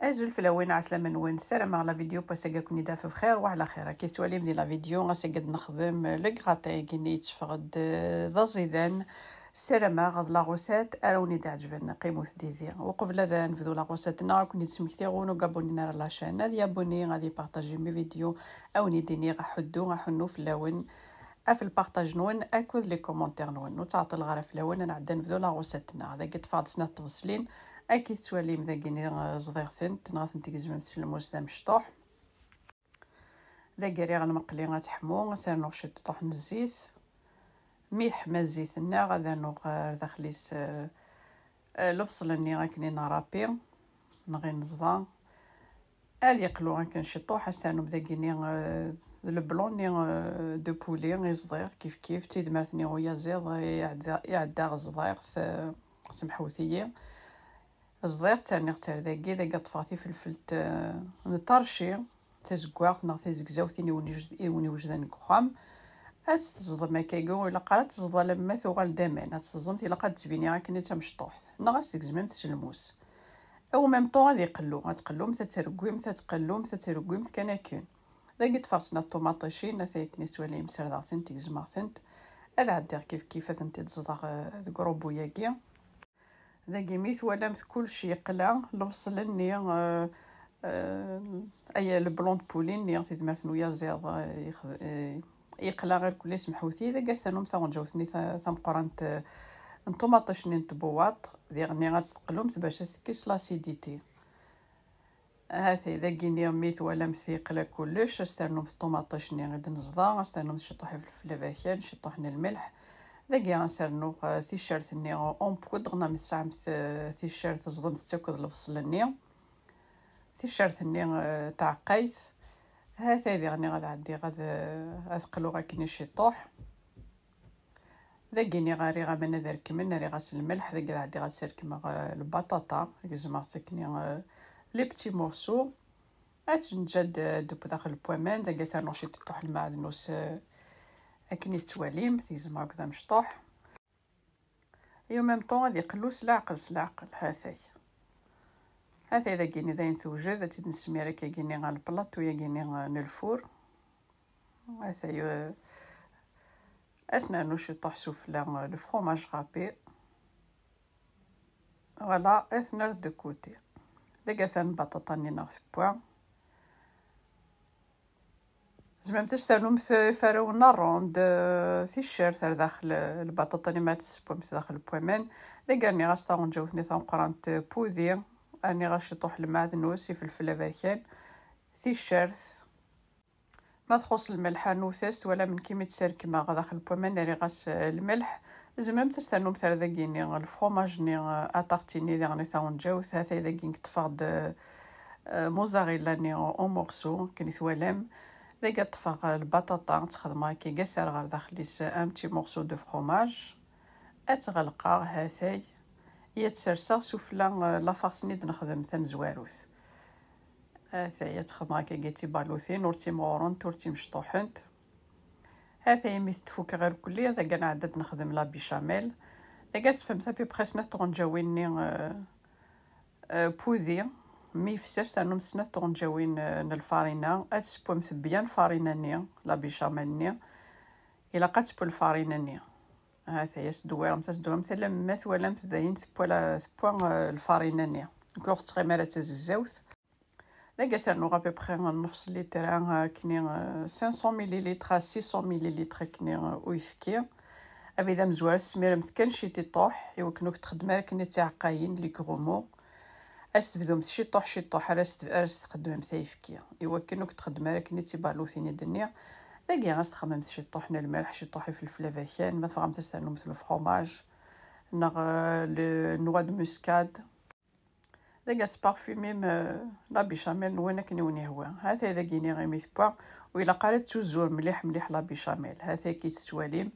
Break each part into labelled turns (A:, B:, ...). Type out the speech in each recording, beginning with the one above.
A: أجل في الأوين عسلامة نوين السلام على فيديو باسا كوني دافع بخير وعلى خير. كي تواليم ديال لا فيديو غاسا قد نخدم لو غراتاي كيني تفقد ذا زيدان السلامة غاد لا غوسات أروني تعجبنا قيموث ديزي. وقبل ذا نبدو لا غوساتنا كوني تسمكتيغون وكابونينا لا شان هادي ابوني غادي بارطاجي مي فيديو أوني ديني غحدو غحنو في الأون في البارطاج نون اكود لي كومونتير نون وتعطي الغرا في الاول انا عاد نبدو لا غوساتنا هذا قد فاض سنه توصلين اكيد توالي مذاكيني صغير ثنت نغاث نتيزم تسلموس دا مشطوح ذا قري غنمقلي غتحمو غسير نغشي طوح الزيت ملح ما زيتنا غادا نغ داخليس الفصلني غاكني نرابي نغي نزضا هادي يقلو كنشطو حاستانو مذاكيني البلوني دو بولي غي صغير كيف تيدمرتني ويا زيض يعدا غصغير سمحوثيه صغير تاني غتر ذاكي ذاك طفاتي فلفلت نطرشي تزكواغ نا تزكزاوثيني وني وجدان كخام تزض ما كيقو الا قرات تزض لما ثوغال دامان تزضمت الا قد تبيني غاكني تمشطوح نغا تزكزمم تسلموس او ميم طون غادي يقلو غتقلو متى تركويم تتقلو متى تركويم كناكين ذاك تفاصنا الطوماطيشين نثايكني تولي مسرداغتين تيزماغتنت هذا عاد كيف تنتي تزضغ كروبو ياكي ذاكي ميت ولا مث كلشي يقلا الفصلني اي البلون بولين ني تيدمرت ويا زيض يقلا غير كل سمحوثي ذاك استنوم ثا جاوتني ثم قرانت نطوماطيشني نتبواط ديغني غتقلوم باش تكيس لاسيديتي هاثي ذاكيني ميت ولا مثيقله كلش استنوم الطوماطيشني غادي نزضا استنوم شطوحي في الفلافاكان شطوحنا الملح ذاكي غنسرنو تيشيرتني اون بود غنا من الساعه تيشيرت صدمت تاكد الفصلني تيشيرتني تاع قيث هاثي غني غاد عدي غاد اثقلو غاكني شطوح ذاكيني غاري غامنا ذرك من ري غاسل الملح ذاك عادي غتسركم البطاطا كزمرتكني لي بتي مورسو نجد دوب داخل البوامان ذاك سانوشي تطوح المعدنوس اكني تواليم تيزما هكذا مشطوح يوم ميم طون غادي يقلو سلاقل هاثي ذاكيني ذاين توجد تنسمي راه كايني غا البلاط ويا كايني غا الفور هاثي اسنانو شي طوح سوفلا لو فرomage غابي فوالا اثنر دو كوتي داك ثان بطاطا ني ناغ بوا زعما تستانو مثل فراونا روند تيشيرت داخل البطاطا ني ما تسبو مثل داخل البوامان داك راني غاسطاون جاوتني ثان قرانت بوذي راني غاشي طوح المعدنوس في الفلافركان تيشيرت ما تخص الملح نوثست ولا من كيما تسركما داخل البوامان راني غاس الملح زعما تستانو مثل ذاكيني الفرomage ني اتارتيني ديغني ثاون جاوث هذا ذاكين تفاض موزاريلا ني اون مورسو كني ثوالم ذاك طفاغ البطاطا تخدمها كي قاسر غير داخليس ان بتي مورسو دو فرomage اتغلقا هاثاي هي تسرسا سوفلا لافارسني نخدم ثم زواروث هاثاي تخدمها كي قيتي بالوثين ورتي مورون تورتي مشطوحنت هاثاي مي تفوك غير كلي ذاك انا عدد نخدم لا بيشاميل ذاك فهمت بي بريس نت غنجاويني بوذي مي فسرت انهم سنه غنجاوين الفارينه اتسبو مثبيان فاريناني لا بيشاميل الا قاتسبو الفاريناني هاثاي دوار متسدوم مثلا مث ولا متزين سبولا الفاريناني كوغ تغيمره تززاوث ذاك سانو غابي بخير نفس لتر كني 500 مليلتر 600 مليلتر كني ويفكي ابدا مزوار سمير متكنشي تطوح ايوا كنوك تخدم كني تعقاين لي كرومو استفدو شي طوح راس تخدم مثايفكي ايوا كنوك تخدم كني تيبالوثيني الدنيا ذاك غاستخدم شي طوحنا الملح شي طوحي في الفلافركان ما تفهم تسالو مثل الفرomage نغ لو نوا دو موسكاد ذاك بارفيمي لا بيشاميل وين كني وني هو هذا ذاكيني غيميت بوا وإلا قرات توزور مليح لا بيشاميل هذا كي تتواليم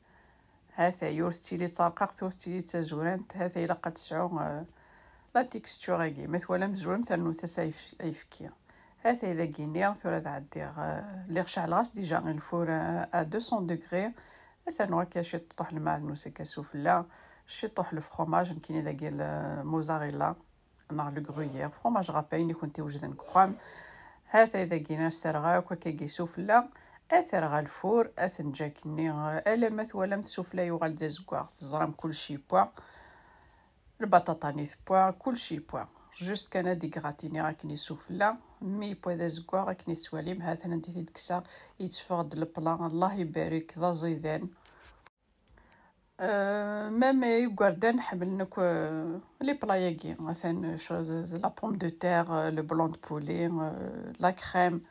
A: هذا يورتي لي طرقاق تورتي لي تزورانت هذا إلا قد تسعو لا تيكستور غي مثلا مزورم مثلا نوثا ايفكي هذا ذاكيني ثورة عدي لي غشع الغاس ديجا الفور ا 200 دوغري اسانو كاشي طوح المعدنوس كاسوفلا شي طوح الفرomage كاين ذاك الموزاريلا نا لو غرويير فروماج غاباين كنتي وجدن كخام هذا اذا كينا سترغاك وكاكي سوفلا اثر غا الفور اثن جاكني المات ولا مسوفلا يوغال دي زكواغ تزرام كلشي بوا البطاطا نيت بوا كلشي بوا جوست كان دي غراتيني راكني سوفلا مي بوا دي زكواغ راكني تواليم هذا ندي تدكسا يتفقد البلان الله يبارك ذا زيدان ميم يقردان حمل نكو لي بلاياكي مثلا لا بوم دو تير لو بلون دو بولي لا كريم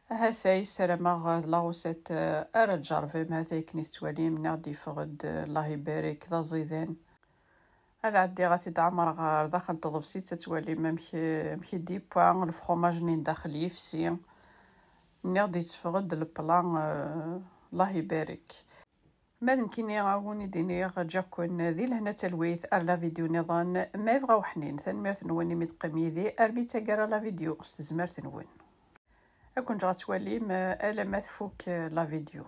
A: هذا يسلم لا روسيت ارجع فيم هذا كني تواليم نادي فغد الله يبارك ذا زيدان هذا عندي غادي تعمر غير داخل تضبسي تتوالي ممشي دي بوان الفرomاج نين داخل يفسي نغدي تفغد البلان الله يبارك ما يمكنني غاوني ديني جاكون ذي لهنا تلويث لا فيديو نظام ما يبغاو حنين ثنمرت نوني متقمي ذي اربي تاقرا لا فيديو استزمرت نون اكون جات تولي ما الا ما تفوك لا فيديو